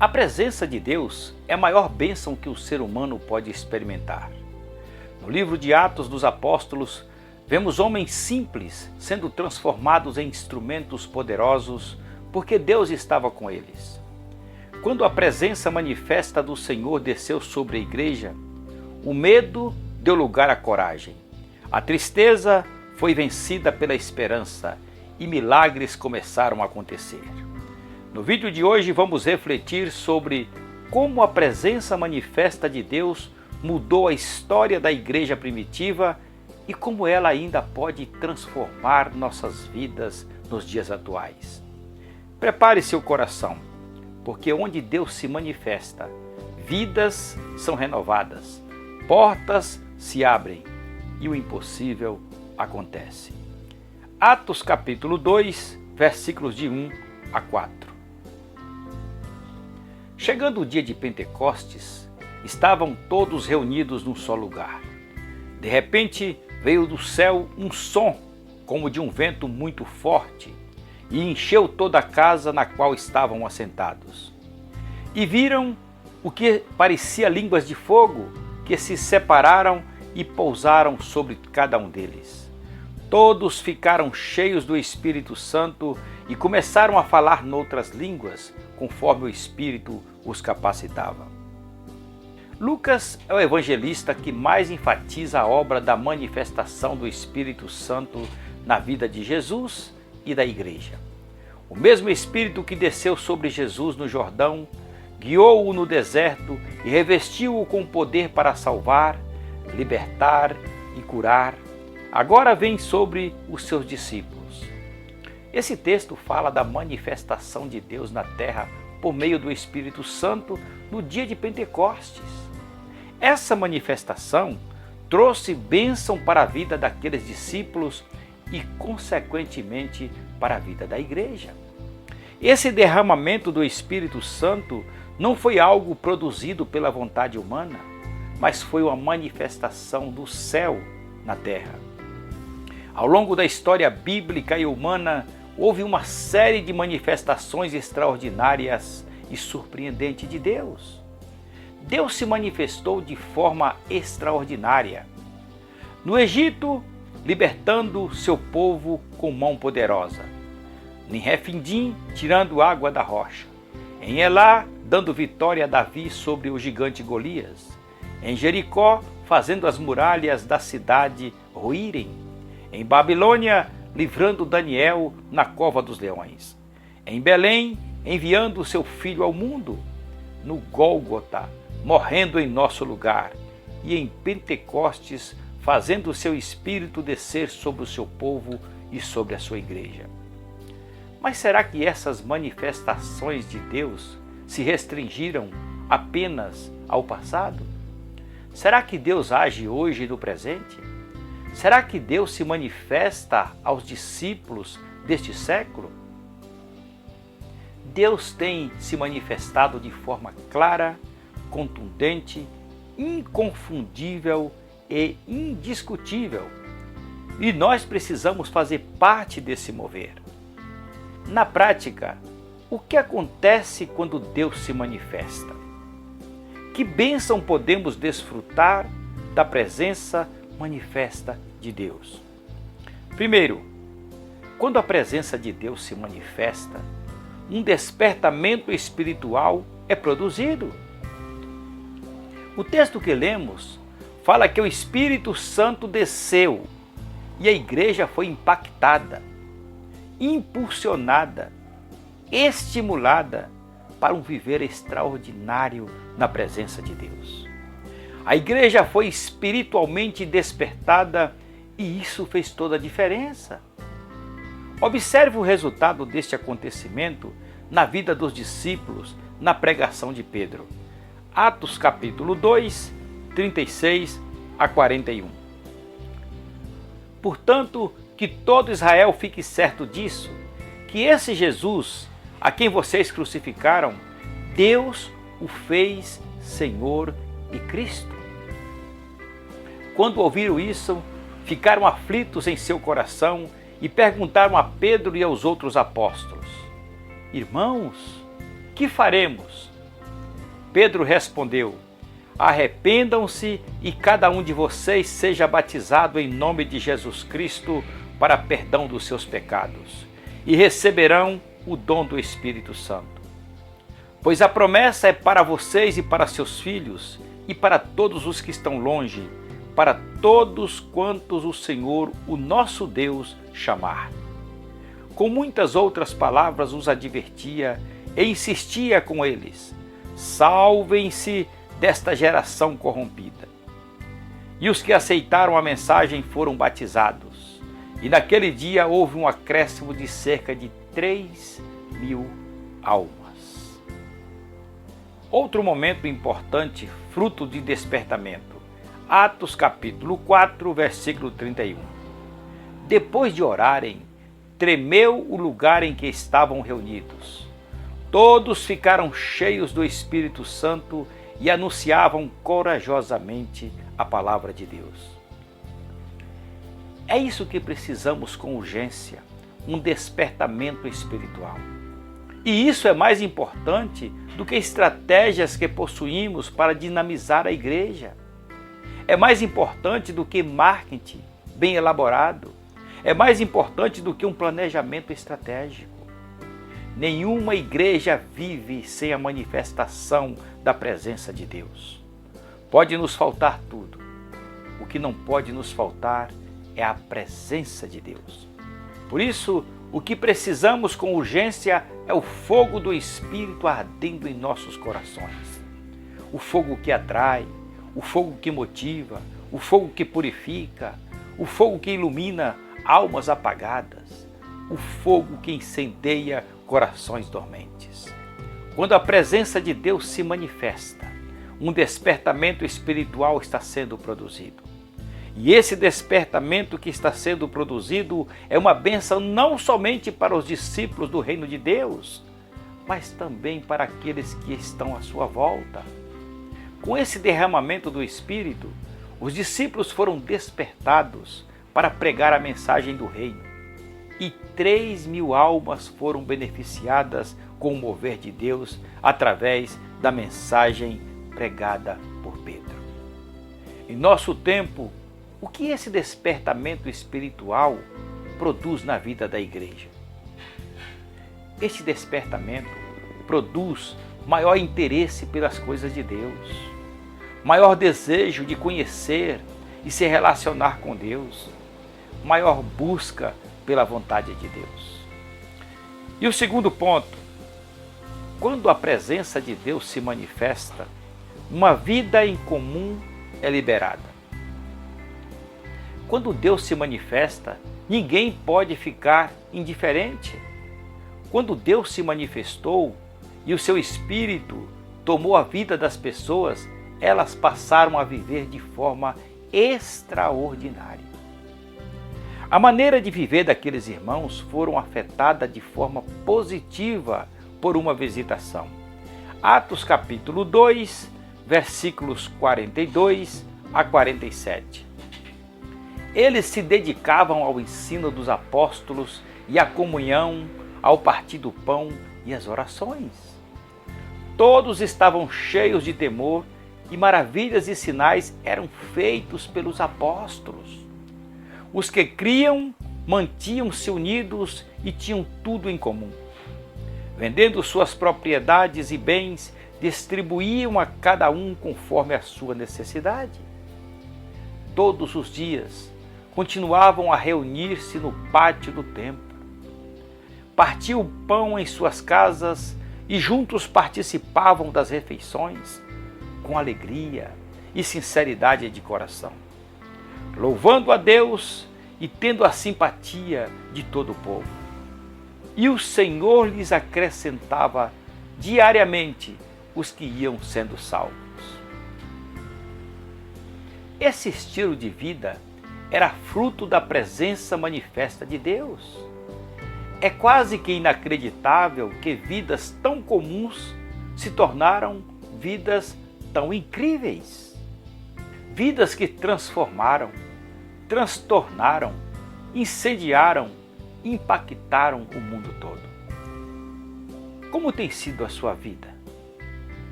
A presença de Deus é a maior bênção que o ser humano pode experimentar. No livro de Atos dos Apóstolos, vemos homens simples sendo transformados em instrumentos poderosos porque Deus estava com eles. Quando a presença manifesta do Senhor desceu sobre a igreja, o medo deu lugar à coragem. A tristeza foi vencida pela esperança e milagres começaram a acontecer. No vídeo de hoje vamos refletir sobre como a presença manifesta de Deus mudou a história da igreja primitiva e como ela ainda pode transformar nossas vidas nos dias atuais. Prepare seu coração, porque onde Deus se manifesta, vidas são renovadas, portas se abrem e o impossível acontece. Atos capítulo 2, versículos de 1 a 4. Chegando o dia de Pentecostes, estavam todos reunidos num só lugar. De repente veio do céu um som, como de um vento muito forte, e encheu toda a casa na qual estavam assentados. E viram o que parecia línguas de fogo, que se separaram e pousaram sobre cada um deles. Todos ficaram cheios do Espírito Santo e começaram a falar noutras línguas, conforme o Espírito os capacitava. Lucas é o evangelista que mais enfatiza a obra da manifestação do Espírito Santo na vida de Jesus e da igreja. O mesmo Espírito que desceu sobre Jesus no Jordão, guiou-o no deserto e revestiu-o com poder para salvar, libertar e curar, agora vem sobre os seus discípulos. Esse texto fala da manifestação de Deus na terra por meio do Espírito Santo no dia de Pentecostes. Essa manifestação trouxe bênção para a vida daqueles discípulos e, consequentemente, para a vida da igreja. Esse derramamento do Espírito Santo não foi algo produzido pela vontade humana, mas foi uma manifestação do céu na terra. Ao longo da história bíblica e humana, houve uma série de manifestações extraordinárias e surpreendentes de Deus. Deus se manifestou de forma extraordinária. No Egito, libertando seu povo com mão poderosa. Em Refidim, tirando água da rocha. Em Elá, dando vitória a Davi sobre o gigante Golias. Em Jericó, fazendo as muralhas da cidade ruírem. Em Babilônia, livrando Daniel na cova dos leões. Em Belém, enviando seu filho ao mundo. No Gólgota, morrendo em nosso lugar. E em Pentecostes, fazendo o seu Espírito descer sobre o seu povo e sobre a sua igreja. Mas será que essas manifestações de Deus se restringiram apenas ao passado? Será que Deus age hoje no presente? Será que Deus se manifesta aos discípulos deste século? Deus tem se manifestado de forma clara, contundente, inconfundível e indiscutível. E nós precisamos fazer parte desse mover. Na prática, o que acontece quando Deus se manifesta? Que bênção podemos desfrutar da presença manifesta de Deus? Primeiro, quando a presença de Deus se manifesta, um despertamento espiritual é produzido. O texto que lemos fala que o Espírito Santo desceu e a igreja foi impactada, impulsionada, estimulada para um viver extraordinário na presença de Deus. A igreja foi espiritualmente despertada e isso fez toda a diferença. Observe o resultado deste acontecimento na vida dos discípulos na pregação de Pedro. Atos capítulo 2, 36 a 41. Portanto, que todo Israel fique certo disso, que esse Jesus, a quem vocês crucificaram, Deus o fez Senhor e Cristo. Quando ouviram isso, ficaram aflitos em seu coração e perguntaram a Pedro e aos outros apóstolos: Irmãos, que faremos? Pedro respondeu: arrependam-se e cada um de vocês seja batizado em nome de Jesus Cristo para perdão dos seus pecados, e receberão o dom do Espírito Santo. Pois a promessa é para vocês e para seus filhos, e para todos os que estão longe, para todos quantos o Senhor, o nosso Deus, chamar. Com muitas outras palavras os advertia e insistia com eles: salvem-se desta geração corrompida. E os que aceitaram a mensagem foram batizados, e naquele dia houve um acréscimo de cerca de 3.000 almas. Outro momento importante, fruto de despertamento. Atos capítulo 4, versículo 31. Depois de orarem, tremeu o lugar em que estavam reunidos. Todos ficaram cheios do Espírito Santo e anunciavam corajosamente a palavra de Deus. É isso que precisamos com urgência, um despertamento espiritual. E isso é mais importante do que estratégias que possuímos para dinamizar a igreja. É mais importante do que marketing bem elaborado. É mais importante do que um planejamento estratégico. Nenhuma igreja vive sem a manifestação da presença de Deus. Pode nos faltar tudo. O que não pode nos faltar é a presença de Deus. Por isso, o que precisamos com urgência é o fogo do Espírito ardendo em nossos corações. O fogo que atrai, o fogo que motiva, o fogo que purifica, o fogo que ilumina almas apagadas, o fogo que incendeia corações dormentes. Quando a presença de Deus se manifesta, um despertamento espiritual está sendo produzido. E esse despertamento que está sendo produzido é uma bênção não somente para os discípulos do reino de Deus, mas também para aqueles que estão à sua volta. Com esse derramamento do Espírito, os discípulos foram despertados para pregar a mensagem do reino. E 3.000 almas foram beneficiadas com o mover de Deus através da mensagem pregada por Pedro. Em nosso tempo, o que esse despertamento espiritual produz na vida da igreja? Esse despertamento produz maior interesse pelas coisas de Deus, maior desejo de conhecer e se relacionar com Deus, maior busca pela vontade de Deus. E o segundo ponto, quando a presença de Deus se manifesta, uma vida em comum é liberada. Quando Deus se manifesta, ninguém pode ficar indiferente. Quando Deus se manifestou e o seu Espírito tomou a vida das pessoas, elas passaram a viver de forma extraordinária. A maneira de viver daqueles irmãos foram afetada de forma positiva por uma visitação. Atos capítulo 2, versículos 42 a 47. Eles se dedicavam ao ensino dos apóstolos e à comunhão, ao partir do pão e às orações. Todos estavam cheios de temor e maravilhas e sinais eram feitos pelos apóstolos. Os que criam mantinham-se unidos e tinham tudo em comum. Vendendo suas propriedades e bens, distribuíam a cada um conforme a sua necessidade. Todos os dias, continuavam a reunir-se no pátio do templo. Partiam o pão em suas casas e juntos participavam das refeições com alegria e sinceridade de coração, louvando a Deus e tendo a simpatia de todo o povo. E o Senhor lhes acrescentava diariamente os que iam sendo salvos. Esse estilo de vida era fruto da presença manifesta de Deus. É quase que inacreditável que vidas tão comuns se tornaram vidas tão incríveis. Vidas que transformaram, transtornaram, incendiaram, impactaram o mundo todo. Como tem sido a sua vida?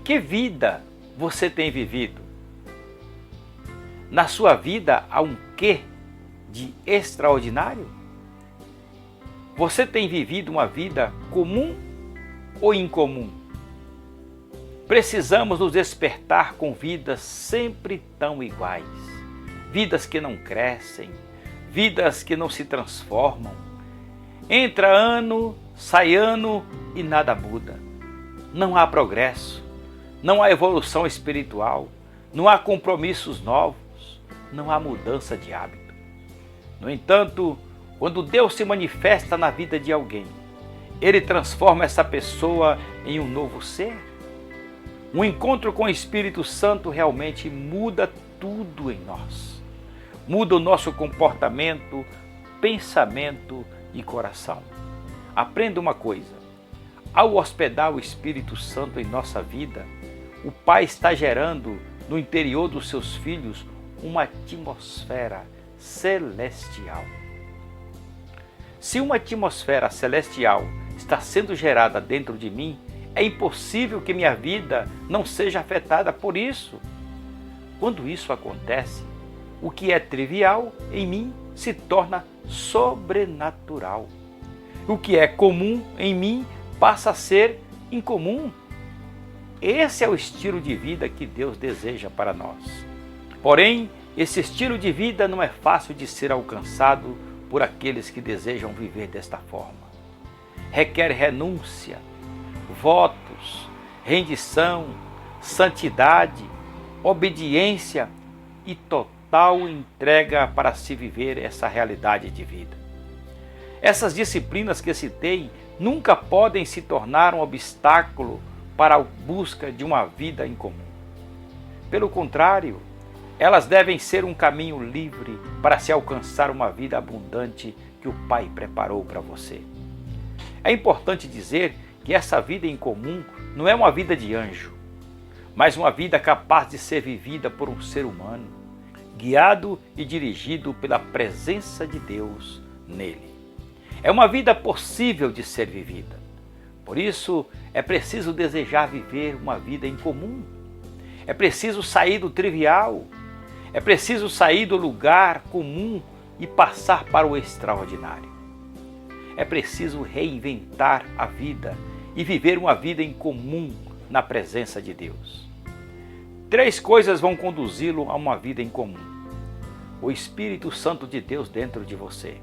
Que vida você tem vivido? Na sua vida há um quê de extraordinário? Você tem vivido uma vida comum ou incomum? Precisamos nos despertar com vidas sempre tão iguais. Vidas que não crescem, vidas que não se transformam. Entra ano, sai ano e nada muda. Não há progresso, não há evolução espiritual, não há compromissos novos, não há mudança de hábito. No entanto, quando Deus se manifesta na vida de alguém, Ele transforma essa pessoa em um novo ser. Um encontro com o Espírito Santo realmente muda tudo em nós. Muda o nosso comportamento, pensamento e coração. Aprenda uma coisa: ao hospedar o Espírito Santo em nossa vida, o Pai está gerando no interior dos seus filhos uma atmosfera celestial. Se uma atmosfera celestial está sendo gerada dentro de mim, é impossível que minha vida não seja afetada por isso. Quando isso acontece, o que é trivial em mim se torna sobrenatural. O que é comum em mim passa a ser incomum. Esse é o estilo de vida que Deus deseja para nós. Porém, esse estilo de vida não é fácil de ser alcançado por aqueles que desejam viver desta forma. Requer renúncia, votos, rendição, santidade, obediência e total entrega para se viver essa realidade de vida. Essas disciplinas que citei nunca podem se tornar um obstáculo para a busca de uma vida em comum. Pelo contrário, elas devem ser um caminho livre para se alcançar uma vida abundante que o Pai preparou para você. É importante dizer que essa vida em comum não é uma vida de anjo, mas uma vida capaz de ser vivida por um ser humano, guiado e dirigido pela presença de Deus nele. É uma vida possível de ser vivida. Por isso, é preciso desejar viver uma vida em comum. É preciso sair do trivial. É preciso sair do lugar comum e passar para o extraordinário. É preciso reinventar a vida e viver uma vida em comum na presença de Deus. 3 coisas vão conduzi-lo a uma vida em comum: o Espírito Santo de Deus dentro de você,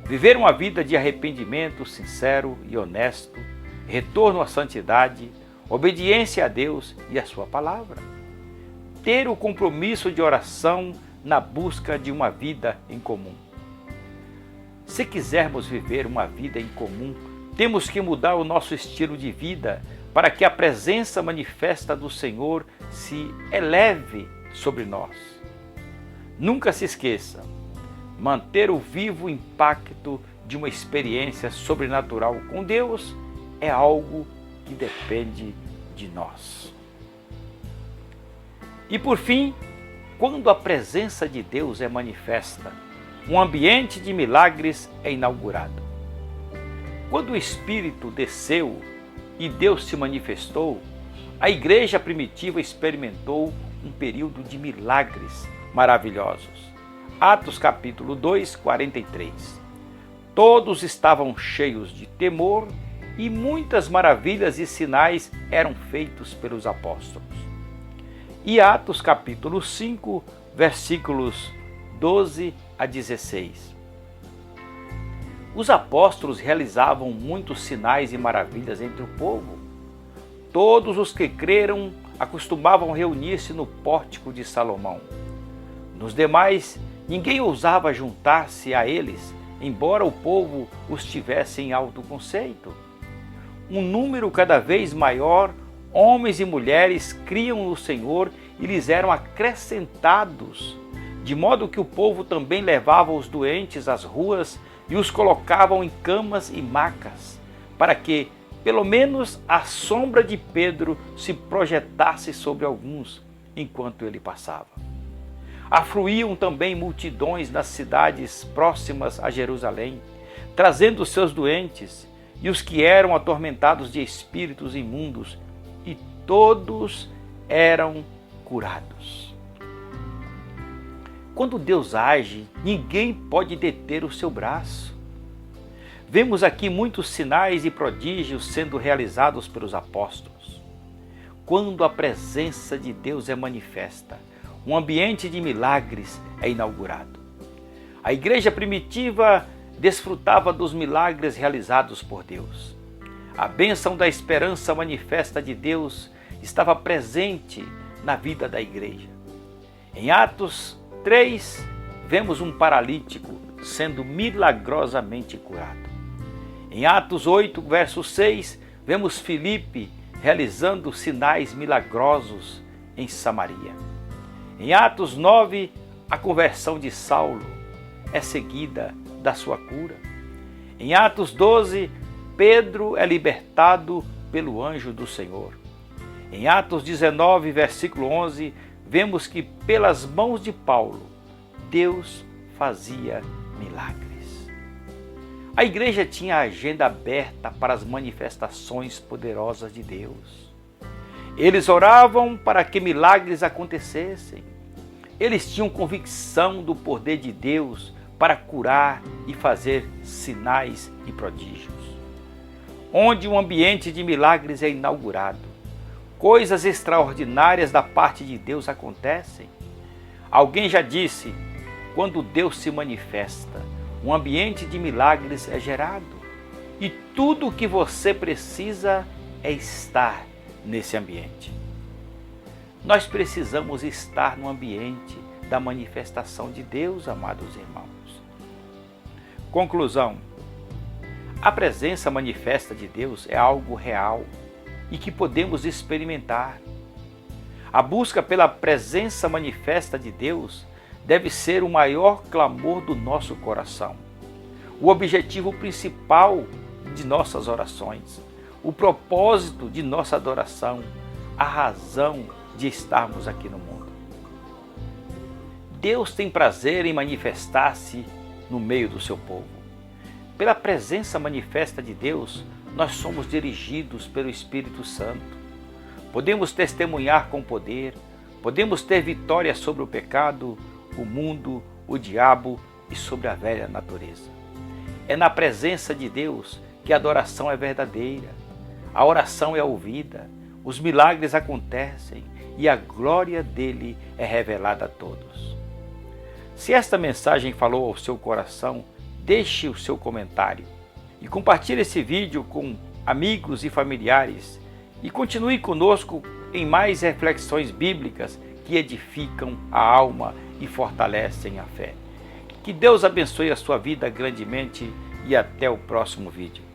viver uma vida de arrependimento sincero e honesto, retorno à santidade, obediência a Deus e a sua palavra, ter o compromisso de oração na busca de uma vida em comum. Se quisermos viver uma vida em comum, temos que mudar o nosso estilo de vida para que a presença manifesta do Senhor se eleve sobre nós. Nunca se esqueça, manter o vivo impacto de uma experiência sobrenatural com Deus é algo que depende de nós. E por fim, quando a presença de Deus é manifesta, um ambiente de milagres é inaugurado. Quando o Espírito desceu e Deus se manifestou, a igreja primitiva experimentou um período de milagres maravilhosos. Atos capítulo 2, 43. Todos estavam cheios de temor e muitas maravilhas e sinais eram feitos pelos apóstolos. E Atos capítulo 5, versículos 12 a 16. Os apóstolos realizavam muitos sinais e maravilhas entre o povo. Todos os que creram acostumavam reunir-se no pórtico de Salomão. Nos demais, ninguém ousava juntar-se a eles, embora o povo os tivesse em alto conceito. Um número cada vez maior, homens e mulheres, criam no Senhor e lhes eram acrescentados, de modo que o povo também levava os doentes às ruas e os colocavam em camas e macas, para que, pelo menos, a sombra de Pedro se projetasse sobre alguns enquanto ele passava. Afluíam também multidões nas cidades próximas a Jerusalém, trazendo os seus doentes, e os que eram atormentados de espíritos imundos e todos eram curados. Quando Deus age, ninguém pode deter o seu braço. Vemos aqui muitos sinais e prodígios sendo realizados pelos apóstolos. Quando a presença de Deus é manifesta, um ambiente de milagres é inaugurado. A igreja primitiva desfrutava dos milagres realizados por Deus. A bênção da esperança manifesta de Deus estava presente na vida da igreja. Em Atos 3, vemos um paralítico sendo milagrosamente curado. Em Atos 8, verso 6, vemos Filipe realizando sinais milagrosos em Samaria. Em Atos 9, a conversão de Saulo é seguida da sua cura. Em Atos 12, Pedro é libertado pelo anjo do Senhor. Em Atos 19, versículo 11, vemos que pelas mãos de Paulo, Deus fazia milagres. A igreja tinha a agenda aberta para as manifestações poderosas de Deus. Eles oravam para que milagres acontecessem. Eles tinham convicção do poder de Deus para curar e fazer sinais e prodígios. Onde um ambiente de milagres é inaugurado, coisas extraordinárias da parte de Deus acontecem. Alguém já disse, quando Deus se manifesta, um ambiente de milagres é gerado. E tudo o que você precisa é estar nesse ambiente. Nós precisamos estar no ambiente da manifestação de Deus, amados irmãos. Conclusão: a presença manifesta de Deus é algo real e que podemos experimentar. A busca pela presença manifesta de Deus deve ser o maior clamor do nosso coração, o objetivo principal de nossas orações, o propósito de nossa adoração, a razão de estarmos aqui no mundo. Deus tem prazer em manifestar-se no meio do seu povo. Pela presença manifesta de Deus, nós somos dirigidos pelo Espírito Santo. Podemos testemunhar com poder, podemos ter vitória sobre o pecado, o mundo, o diabo e sobre a velha natureza. É na presença de Deus que a adoração é verdadeira, a oração é ouvida, os milagres acontecem e a glória dele é revelada a todos. Se esta mensagem falou ao seu coração, deixe o seu comentário e compartilhe esse vídeo com amigos e familiares e continue conosco em mais reflexões bíblicas que edificam a alma e fortalecem a fé. Que Deus abençoe a sua vida grandemente e até o próximo vídeo.